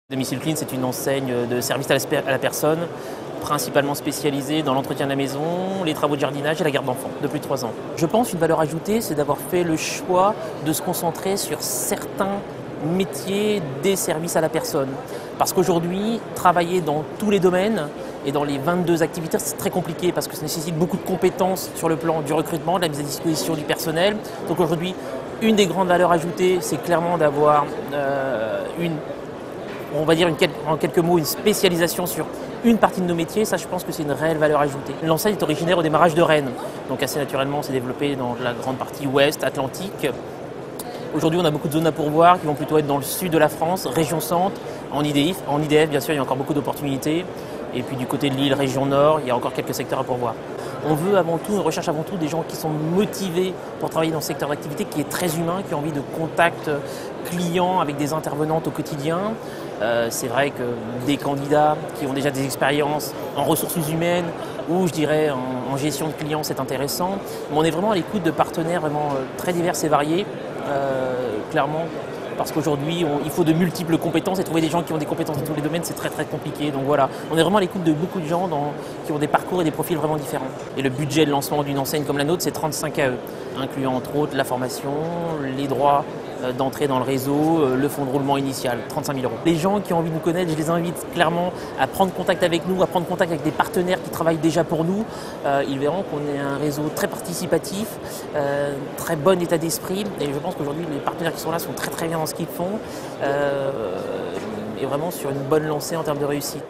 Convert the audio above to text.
Domicile Clean, c'est une enseigne de service à la personne, principalement spécialisée dans l'entretien de la maison, les travaux de jardinage et la garde d'enfants de plus de 3 ans. Je pense une valeur ajoutée, c'est d'avoir fait le choix de se concentrer sur certains métiers des services à la personne. Parce qu'aujourd'hui, travailler dans tous les domaines et dans les 22 activités, c'est très compliqué parce que ça nécessite beaucoup de compétences sur le plan du recrutement, de la mise à disposition du personnel. Donc aujourd'hui, une des grandes valeurs ajoutées, c'est clairement d'avoir on va dire en quelques mots, une spécialisation sur une partie de nos métiers. Ça, je pense que c'est une réelle valeur ajoutée. L'enseigne est originaire au démarrage de Rennes, donc assez naturellement, c'est développé dans la grande partie ouest, Atlantique. Aujourd'hui, on a beaucoup de zones à pourvoir qui vont plutôt être dans le sud de la France, région centre, en IDF. En IDF, bien sûr, il y a encore beaucoup d'opportunités. Et puis du côté de l'île, région nord, il y a encore quelques secteurs à pourvoir. On veut avant tout, on recherche avant tout des gens qui sont motivés pour travailler dans ce secteur d'activité qui est très humain, qui ont envie de contact client avec des intervenantes au quotidien. C'est vrai que des candidats qui ont déjà des expériences en ressources humaines ou je dirais en gestion de clients, c'est intéressant. Mais on est vraiment à l'écoute de partenaires vraiment très divers et variés, clairement. Parce qu'aujourd'hui, il faut de multiples compétences et trouver des gens qui ont des compétences dans tous les domaines, c'est très très compliqué. Donc voilà, on est vraiment à l'écoute de beaucoup de gens qui ont des parcours et des profils vraiment différents. Et le budget de lancement d'une enseigne comme la nôtre, c'est 35 AE, incluant entre autres la formation, les droits d'entrée dans le réseau, le fonds de roulement initial, 35 000 euros. Les gens qui ont envie de nous connaître, je les invite clairement à prendre contact avec nous, à prendre contact avec des partenaires qui travaillent déjà pour nous. Ils verront qu'on est un réseau très participatif, très bon état d'esprit. Et je pense qu'aujourd'hui, les partenaires qui sont là sont très très bien dans ce qu'ils font et vraiment sur une bonne lancée en termes de réussite.